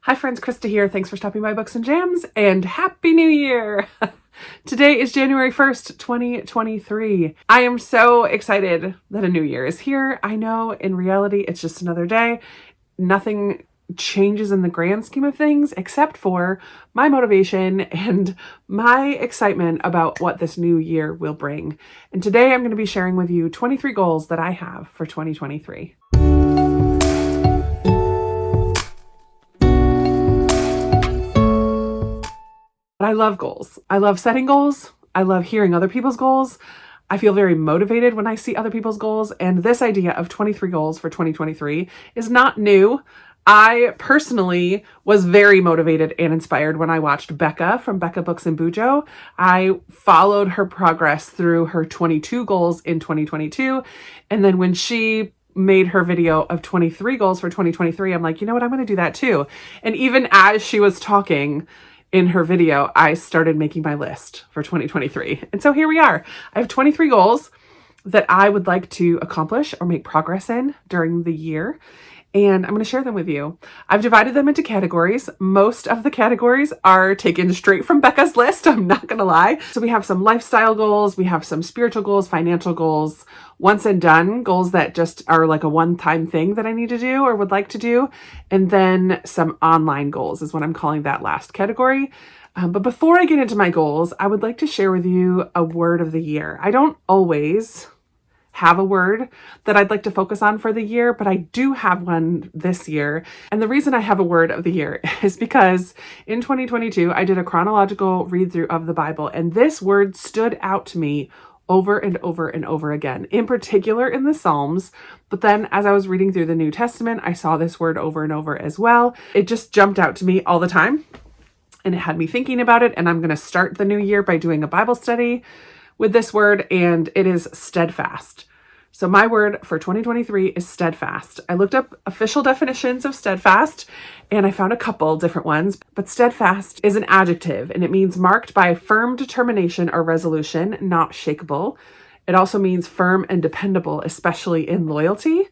Hi friends, Krista here. Thanks for stopping by Books and Jams and Happy New Year! Today is January 1st, 2023. I am so excited that a new year is here. I know in reality it's just another day. Nothing changes in the grand scheme of things except for my motivation and my excitement about what this new year will bring. And today I'm going to be sharing with you 23 goals that I have for 2023. But I love goals. I love setting goals. I love hearing other people's goals. I feel very motivated when I see other people's goals. And this idea of 23 goals for 2023 is not new. I personally was very motivated and inspired when I watched Becca from Becca Books and Bujo. I followed her progress through her 22 goals in 2022. And then when she made her video of 23 goals for 2023, I'm like, you know what? I'm going to do that too. And even as she was talking in her video, I started making my list for 2023. And so here we are. I have 23 goals that I would like to accomplish or make progress in during the year. And I'm going to share them with you. I've divided them into categories. Most of the categories are taken straight from Becca's list. I'm not going to lie. So we have some lifestyle goals. We have some spiritual goals, financial goals, once and done goals that just are like a one-time thing that I need to do or would like to do. And then some online goals is what I'm calling that last category. But before I get into my goals, I would like to share with you a word of the year. I don't always have a word that I'd like to focus on for the year, but I do have one this year. And the reason I have a word of the year is because in 2022, I did a chronological read through of the Bible, and this word stood out to me over and over and over again, in particular in the Psalms. But then as I was reading through the New Testament, I saw this word over and over as well. It just jumped out to me all the time, and it had me thinking about it. And I'm going to start the new year by doing a Bible study with this word, and it is steadfast. So my word for 2023 is steadfast. I looked up official definitions of steadfast, and I found a couple different ones, but steadfast is an adjective, and it means marked by firm determination or resolution, not shakeable. It also means firm and dependable, especially in loyalty.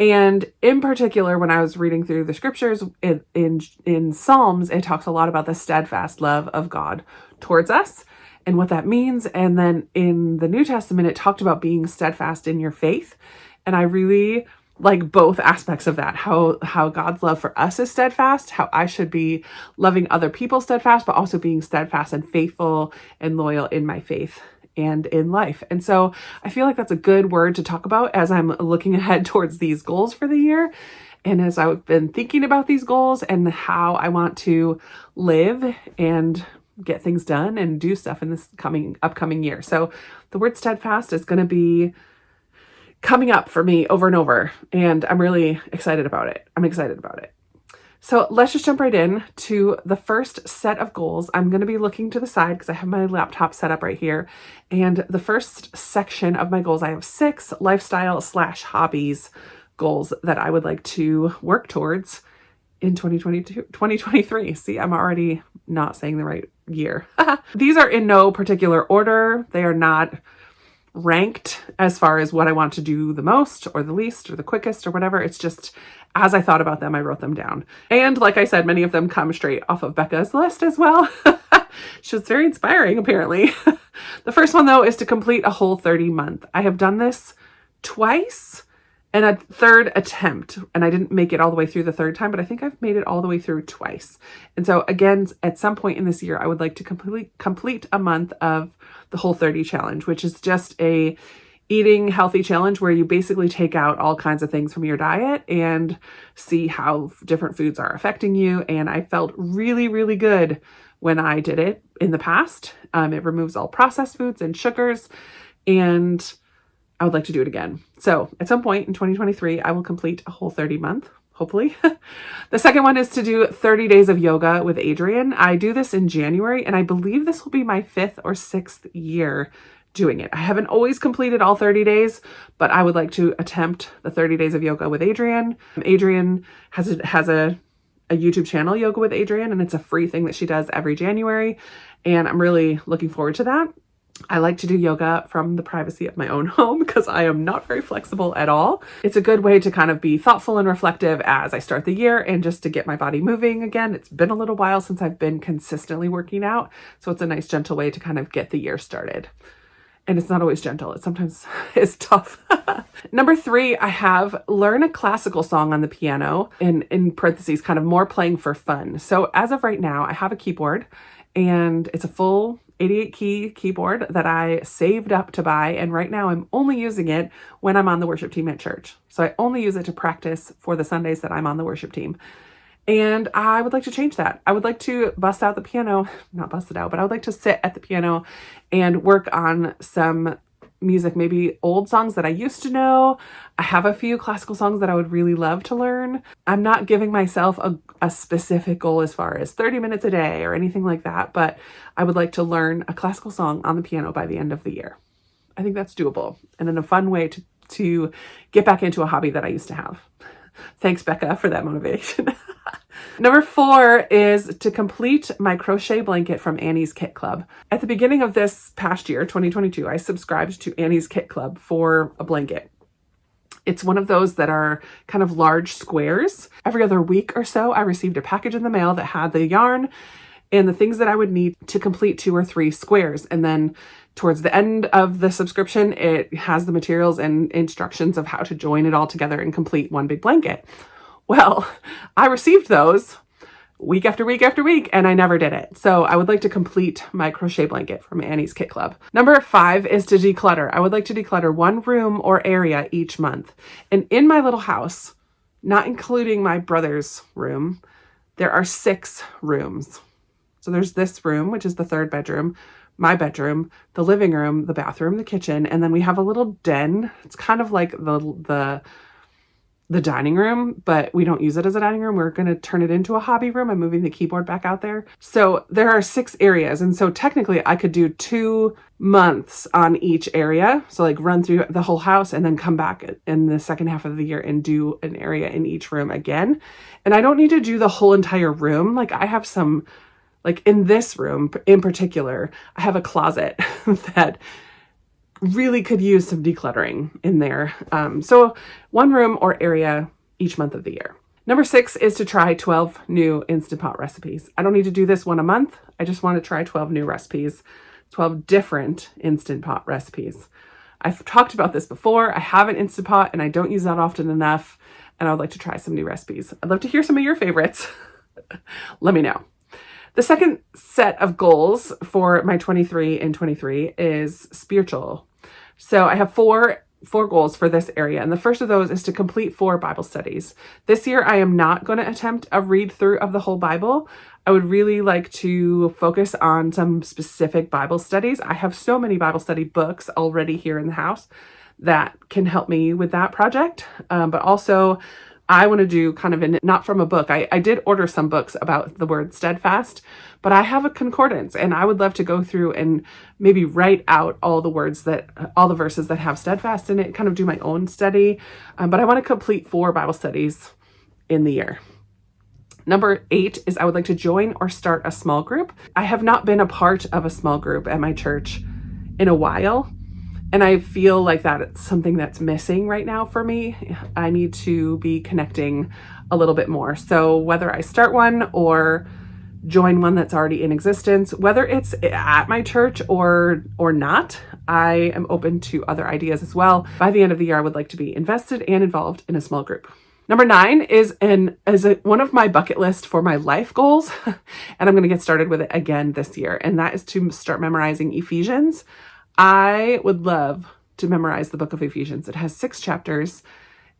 And in particular, when I was reading through the scriptures in Psalms, it talks a lot about the steadfast love of God towards us and what that means. And then in the New Testament, it talked about being steadfast in your faith. And I really like both aspects of that, how God's love for us is steadfast, how I should be loving other people steadfast, but also being steadfast and faithful and loyal in my faith and in life. And so I feel like that's a good word to talk about as I'm looking ahead towards these goals for the year. And as I've been thinking about these goals and how I want to live and get things done and do stuff in this upcoming year. So the word steadfast is going to be coming up for me over and over, and I'm really excited about it. So let's just jump right in to the first set of goals. I'm going to be looking to the side because I have my laptop set up right here. And the first section of my goals, I have 6 lifestyle/hobbies goals that I would like to work towards in 2023. See, I'm already not saying the right year. These are in no particular order. They are not ranked as far as what I want to do the most or the least or the quickest or whatever. It's just as I thought about them, I wrote them down. And like I said, many of them come straight off of Becca's list as well. She was very inspiring, apparently. The first one, though, is to complete a Whole30 month. I have done this twice and a third attempt, and I didn't make it all the way through the third time, but I think I've made it all the way through twice. And so again, at some point in this year, I would like to complete a month of the Whole30 challenge, which is just a eating healthy challenge where you basically take out all kinds of things from your diet and see how different foods are affecting you. And I felt really, really good when I did it in the past. It removes all processed foods and sugars, and I would like to do it again. So at some point in 2023, I will complete a Whole30 month, hopefully. The second one is to do 30 days of yoga with Adriene. I do this in January, and I believe this will be my 5th or 6th year doing it. I haven't always completed all 30 days, but I would like to attempt the 30 days of yoga with Adriene. Adriene has a YouTube channel, Yoga with Adriene, and it's a free thing that she does every January. And I'm really looking forward to that. I like to do yoga from the privacy of my own home because I am not very flexible at all. It's a good way to kind of be thoughtful and reflective as I start the year and just to get my body moving again. It's been a little while since I've been consistently working out, so it's a nice gentle way to kind of get the year started. And it's not always gentle. It sometimes is tough. Number 3, I have learn a classical song on the piano, in parentheses, kind of more playing for fun. So as of right now, I have a keyboard, and it's a full 88 key keyboard that I saved up to buy. And right now I'm only using it when I'm on the worship team at church. So I only use it to practice for the Sundays that I'm on the worship team. And I would like to change that. I would like to bust out the piano, not bust it out, but I would like to sit at the piano and work on some music, maybe old songs that I used to know. I have a few classical songs that I would really love to learn. I'm not giving myself a specific goal as far as 30 minutes a day or anything like that, but I would like to learn a classical song on the piano by the end of the year. I think that's doable and in a fun way to get back into a hobby that I used to have. Thanks, Becca, for that motivation. Number 4 is to complete my crochet blanket from Annie's Kit Club. At the beginning of this past year, 2022, I subscribed to Annie's Kit Club for a blanket. It's one of those that are kind of large squares. Every other week or so, I received a package in the mail that had the yarn and the things that I would need to complete 2 or 3 squares. And then towards the end of the subscription, it has the materials and instructions of how to join it all together and complete one big blanket. Well, I received those week after week after week, and I never did it. So I would like to complete my crochet blanket from Annie's Kit Club. Number 5 is to declutter. I would like to declutter 1 room or area each month. And in my little house, not including my brother's room, there are 6 rooms. So there's this room, which is the 3rd bedroom, my bedroom, the living room, the bathroom, the kitchen, and then we have a little den. It's kind of like the dining room, but we don't use it as a dining room. We're going to turn it into a hobby room. I'm moving the keyboard back out there. So there are 6 areas. And so technically I could do 2 months on each area. So like run through the whole house and then come back in the second half of the year and do an area in each room again. And I don't need to do the whole entire room. Like I have some, like in this room in particular, I have a closet that really could use some decluttering in there. So 1 room or area each month of the year. Number 6 is to try 12 new Instant Pot recipes. I don't need to do this one a month. I just want to try 12 new recipes, 12 different Instant Pot recipes. I've talked about this before. I have an Instant Pot and I don't use that often enough. And I would like to try some new recipes. I'd love to hear some of your favorites. Let me know. The second set of goals for my 23 and 23 is spiritual. So I have four goals for this area. And the first of those is to complete 4 Bible studies. This year, I am not going to attempt a read through of the whole Bible. I would really like to focus on some specific Bible studies. I have so many Bible study books already here in the house that can help me with that project. But also I want to do kind of not from a book. I did order some books about the word steadfast, but I have a concordance and I would love to go through and maybe write out all the verses that have steadfast in it, kind of do my own study. But I want to complete 4 Bible studies in the year. Number 8 is I would like to join or start a small group. I have not been a part of a small group at my church in a while. And I feel like it's something that's missing right now for me. I need to be connecting a little bit more. So whether I start one or join one that's already in existence, whether it's at my church or not, I am open to other ideas as well. By the end of the year, I would like to be invested and involved in a small group. Number 9 is one of my bucket list for my life goals. And I'm going to get started with it again this year. And that is to start memorizing Ephesians. I would love to memorize the book of Ephesians. It has 6 chapters.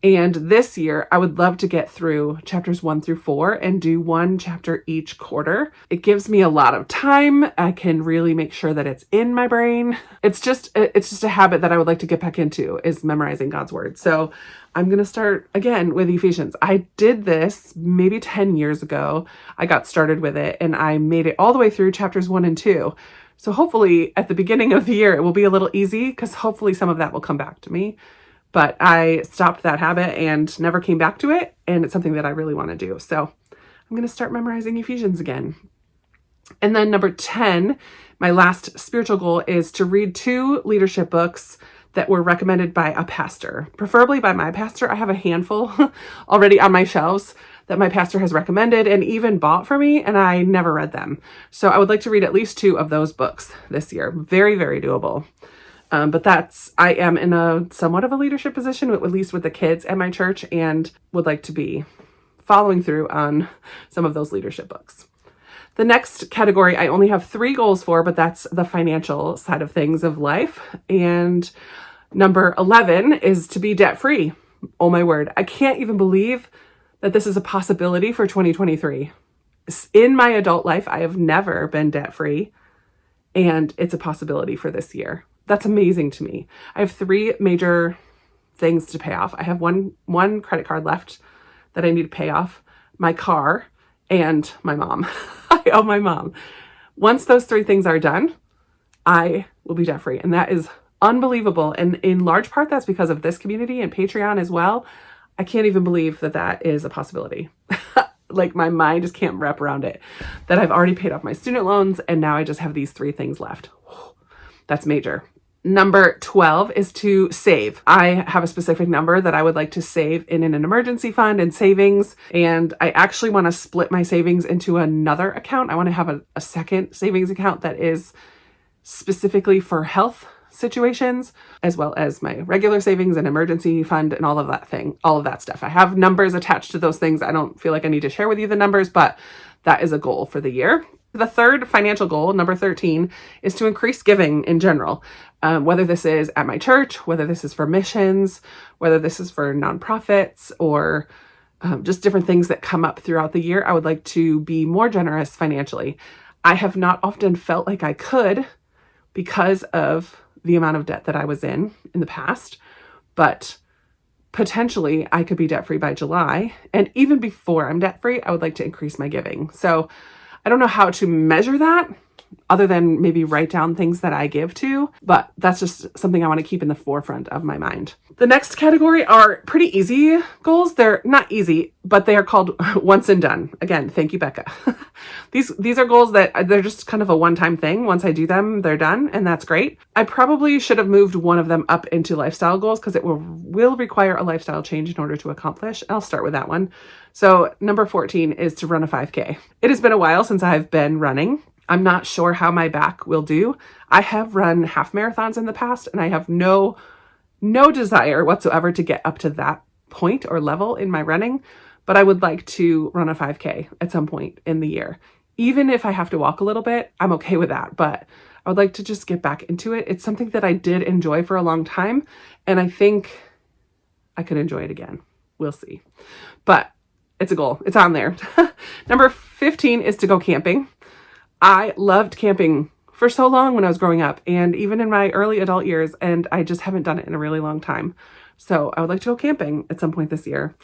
And this year, I would love to get through chapters 1 through 4 and do 1 chapter each quarter. It gives me a lot of time. I can really make sure that it's in my brain. It's just a habit that I would like to get back into, is memorizing God's word. So I'm going to start again with Ephesians. I did this maybe 10 years ago. I got started with it and I made it all the way through chapters 1 and 2. So hopefully at the beginning of the year, it will be a little easy because hopefully some of that will come back to me. But I stopped that habit and never came back to it. And it's something that I really want to do. So I'm going to start memorizing Ephesians again. And then number 10, my last spiritual goal is to read 2 leadership books that were recommended by a pastor, preferably by my pastor. I have a handful already on my shelves that my pastor has recommended and even bought for me, and I never read them. So I would like to read at least 2 of those books this year. Very, very doable. But I am in a somewhat of a leadership position, at least with the kids at my church, and would like to be following through on some of those leadership books. The next category I only have 3 goals for, but that's the financial side of things of life. And number 11 is to be debt-free. Oh my word. I can't even believe that this is a possibility for 2023. In my adult life, I have never been debt-free, and it's a possibility for this year. That's amazing to me. I have 3 major things to pay off. I have one credit card left that I need to pay off, my car, and my mom. I owe my mom. Once those 3 things are done, I will be debt-free, and that is unbelievable. And in large part, that's because of this community and Patreon as well. I can't even believe that that is a possibility. Like my mind just can't wrap around it, that I've already paid off my student loans and now I just have these 3 things left. That's major. Number 12 is to save. I have a specific number that I would like to save in an emergency fund and savings. And I actually want to split my savings into another account. I want to have a second savings account that is specifically for health situations, as well as my regular savings and emergency fund and all of that stuff. I have numbers attached to those things. I don't feel like I need to share with you the numbers, but that is a goal for the year. The third financial goal, number 13, is to increase giving in general. Whether this is at my church, whether this is for missions, whether this is for nonprofits, or just different things that come up throughout the year, I would like to be more generous financially. I have not often felt like I could because of the amount of debt that I was in the past, but potentially I could be debt-free by July. And even before I'm debt-free, I would like to increase my giving. So I don't know how to measure that other than maybe write down things that I give to, but that's just something I want to keep in the forefront of my mind. The next category are pretty easy goals. They're not easy, but they are called once and done. Again, thank you, Becca. These are goals that they're just kind of a one-time thing. Once I do them, they're done, and that's great. I probably should have moved one of them up into lifestyle goals because it will require a lifestyle change in order to accomplish. I'll start with that one. So number 14 is to run a 5K. It has been a while since I've been running. I'm not sure how my back will do. I have run half marathons in the past, and I have no desire whatsoever to get up to that point or level in my running, but I would like to run a 5K at some point in the year. Even if I have to walk a little bit, I'm okay with that, but I would like to just get back into it. It's something that I did enjoy for a long time, and I think I could enjoy it again. We'll see. But it's a goal. It's on there. Number 15 is to go camping. I loved camping for so long when I was growing up and even in my early adult years, and I just haven't done it in a really long time. So I would like to go camping at some point this year,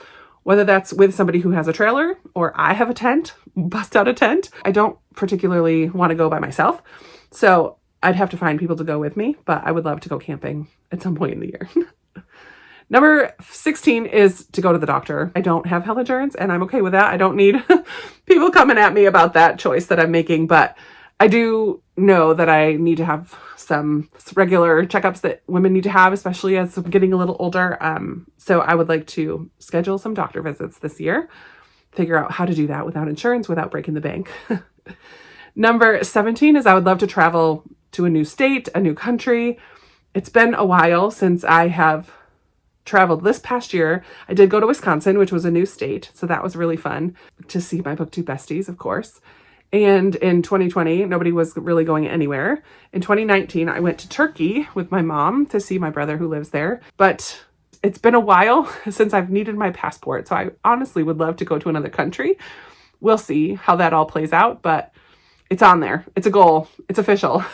whether that's with somebody who has a trailer or I have a tent, bust out a tent. I don't particularly want to go by myself, so I'd have to find people to go with me, but I would love to go camping at some point in the year. Number 16 is to go to the doctor. I don't have health insurance and I'm okay with that. I don't need people coming at me about that choice that I'm making, but I do know that I need to have some regular checkups that women need to have, especially as I'm getting a little older. So I would like to schedule some doctor visits this year, figure out how to do that without insurance, without breaking the bank. Number 17 is I would love to travel to a new state, a new country. It's been a while since I have traveled. This past year, I did go to Wisconsin, which was a new state. So that was really fun to see my BookTube besties, of course. And in 2020, nobody was really going anywhere. In 2019, I went to Turkey with my mom to see my brother who lives there. But it's been a while since I've needed my passport. So I honestly would love to go to another country. We'll see how that all plays out, but it's on there. It's a goal. It's official.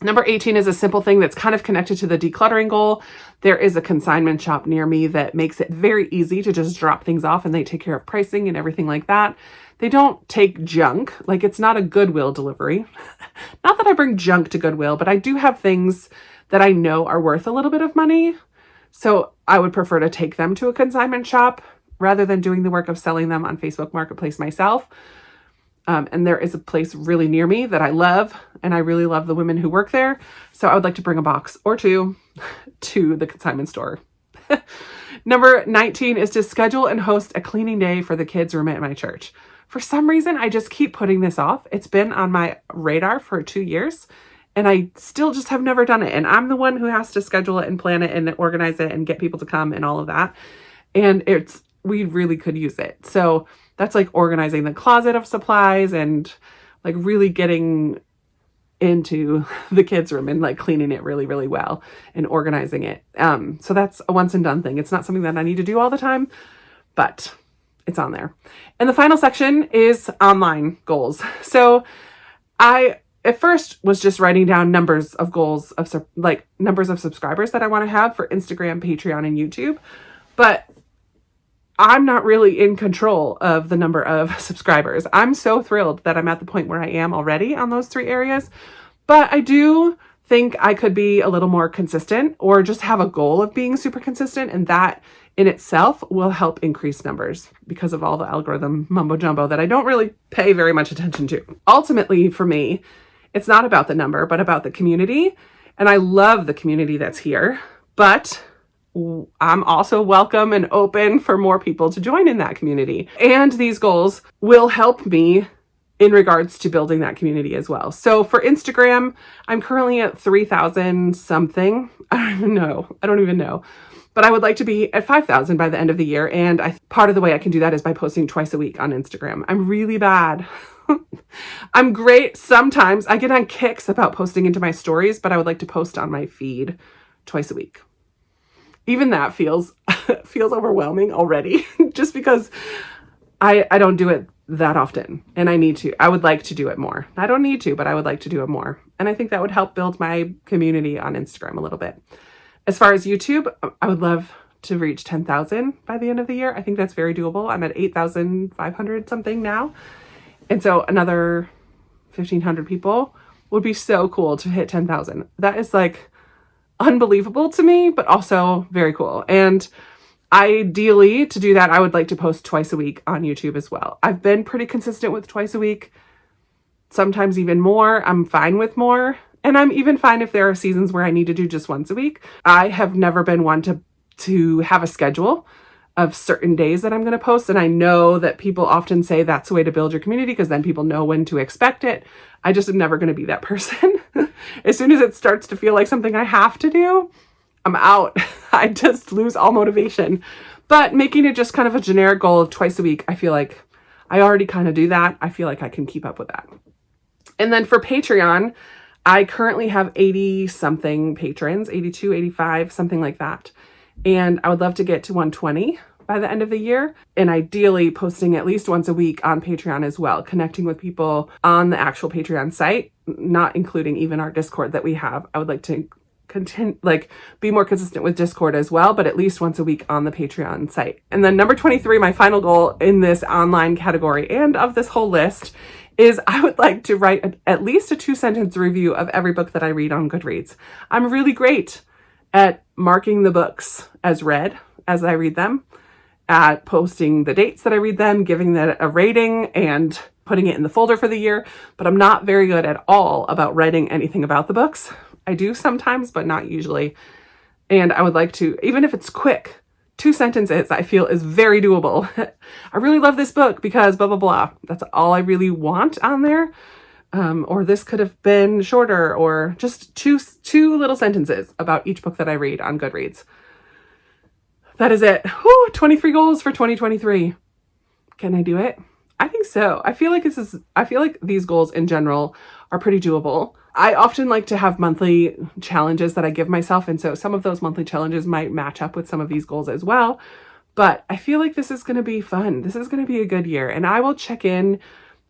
Number 18 is a simple thing that's kind of connected to the decluttering goal. There is a consignment shop near me that makes it very easy to just drop things off, and they take care of pricing and everything like that. They don't take junk. Like, it's not a Goodwill delivery. Not that I bring junk to Goodwill, but I do have things that I know are worth a little bit of money. So I would prefer to take them to a consignment shop rather than doing the work of selling them on Facebook Marketplace myself. And there is a place really near me that I love, and I really love the women who work there. So I would like to bring a box or two to the consignment store. Number 19 is to schedule and host a cleaning day for the kids' room at my church. For some reason, I just keep putting this off. It's been on my radar for 2 years, and I still just have never done it. And I'm the one who has to schedule it and plan it and organize it and get people to come and all of that. And we really could use it. So that's like organizing the closet of supplies and like really getting into the kids' room and like cleaning it really, really well and organizing it. So that's a once and done thing. It's not something that I need to do all the time, but it's on there. And the final section is online goals. So I at first was just writing down numbers of goals of like numbers of subscribers that I want to have for Instagram, Patreon, and YouTube. But I'm not really in control of the number of subscribers. I'm so thrilled that I'm at the point where I am already on those 3 areas, but I do think I could be a little more consistent or just have a goal of being super consistent, and that in itself will help increase numbers because of all the algorithm mumbo jumbo that I don't really pay very much attention to. Ultimately, for me, it's not about the number, but about the community, and I love the community that's here, but I'm also welcome and open for more people to join in that community. And these goals will help me in regards to building that community as well. So for Instagram, I'm currently at 3,000 something. I don't even know. But I would like to be at 5,000 by the end of the year. And part of the way I can do that is by posting twice a week on Instagram. I'm really bad. I'm great sometimes. I get on kicks about posting into my stories, but I would like to post on my feed twice a week. Even that feels overwhelming already just because I don't do it that often, and I need to. I would like to do it more. I don't need to, but I would like to do it more. And I think that would help build my community on Instagram a little bit. As far as YouTube, I would love to reach 10,000 by the end of the year. I think that's very doable. I'm at 8,500 something now. And so another 1,500 people would be so cool to hit 10,000. That is like unbelievable to me, but also very cool. And ideally, to do that, I would like to post twice a week on YouTube as well. I've been pretty consistent with twice a week, sometimes even more. I'm fine with more. And I'm even fine if there are seasons where I need to do just once a week. I have never been one to have a schedule of certain days that I'm going to post. And I know that people often say that's the way to build your community because then people know when to expect it. I just am never going to be that person. As soon as it starts to feel like something I have to do, I'm out. I just lose all motivation. But making it just kind of a generic goal of twice a week, I feel like I already kind of do that. I feel like I can keep up with that. And then for Patreon, I currently have 80 something patrons, 82, 85, something like that. And I would love to get to 120 by the end of the year. And ideally posting at least once a week on Patreon as well, connecting with people on the actual Patreon site, not including even our Discord that we have. I would like to be more consistent with Discord as well, but at least once a week on the Patreon site. And then number 23, my final goal in this online category and of this whole list is I would like to write at least a 2-sentence review of every book that I read on Goodreads. I'm really great at marking the books as read as I read them, at posting the dates that I read them, giving that a rating, and putting it in the folder for the year. But I'm not very good at all about writing anything about the books. I do sometimes, but not usually. And I would like to, even if it's quick, 2 sentences I feel is very doable. I really love this book because blah, blah, blah. That's all I really want on there. Or this could have been shorter, or just two little sentences about each book that I read on Goodreads. That is it. Whew, 23 goals for 2023. Can I do it? I think so. I feel like these goals in general are pretty doable. I often like to have monthly challenges that I give myself. And so some of those monthly challenges might match up with some of these goals as well. But I feel like this is going to be fun. This is going to be a good year. And I will check in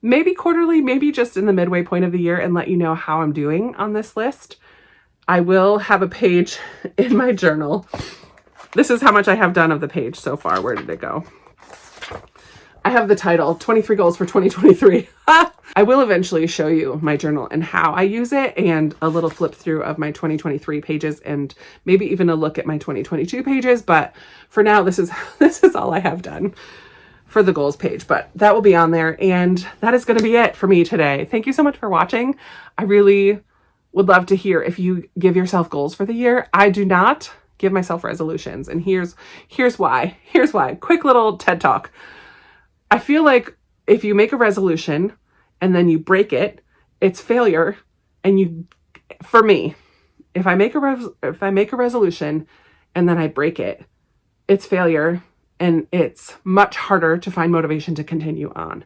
maybe quarterly, maybe just in the midway point of the year and let you know how I'm doing on this list. I will have a page in my journal. This is how much I have done of the page so far. Where did it go? I have the title, 23 Goals for 2023. I will eventually show you my journal and how I use it, and a little flip through of my 2023 pages, and maybe even a look at my 2022 pages. But for now, this is all I have done. for the goals page, but that will be on there. And that is going to be it for me today. Thank you so much for watching. I really would love to hear if you give yourself goals for the year. I do not give myself resolutions. And here's why. Here's why. Quick little TED talk. I feel like if you make a resolution and then you break it, it's failure. And for me, if I make a resolution and then I break it, it's failure, and it's much harder to find motivation to continue on.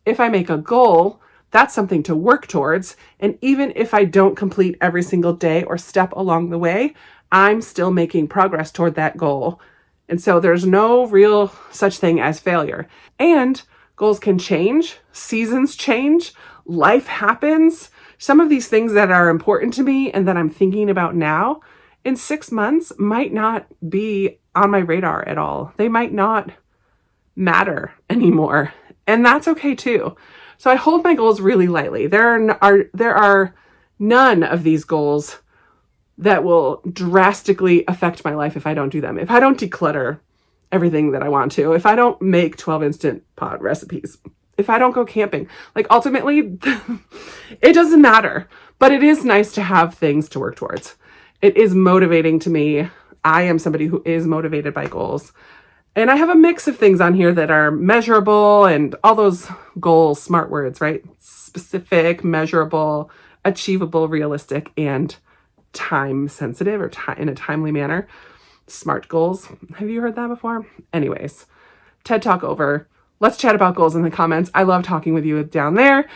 If I make a goal, that's something to work towards. And even if I don't complete every single day or step along the way, I'm still making progress toward that goal. And so there's no real such thing as failure. And goals can change, seasons change, life happens. Some of these things that are important to me and that I'm thinking about now in 6 months might not be on my radar at all. They might not matter anymore. And that's okay too. So I hold my goals really lightly. There are none of these goals that will drastically affect my life if I don't do them. If I don't declutter everything that I want to, if I don't make 12 Instant Pot recipes, if I don't go camping, like ultimately it doesn't matter, but it is nice to have things to work towards. It is motivating to me. I am somebody who is motivated by goals. And I have a mix of things on here that are measurable and all those goals, smart words, right? Specific, measurable, achievable, realistic, and time sensitive or in a timely manner. SMART goals. Have you heard that before? Anyways, TED Talk over. Let's chat about goals in the comments. I love talking with you down there.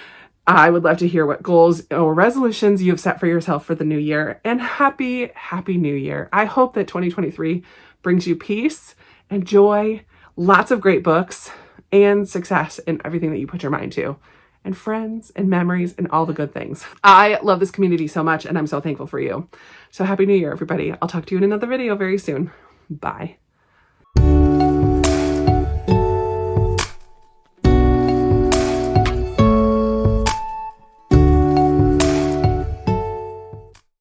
I would love to hear what goals or resolutions you have set for yourself for the new year. And happy new year. I hope that 2023 brings you peace and joy, lots of great books, and success in everything that you put your mind to, and friends and memories and all the good things. I love this community so much, and I'm so thankful for you. So happy new year, everybody. I'll talk to you in another video very soon. Bye.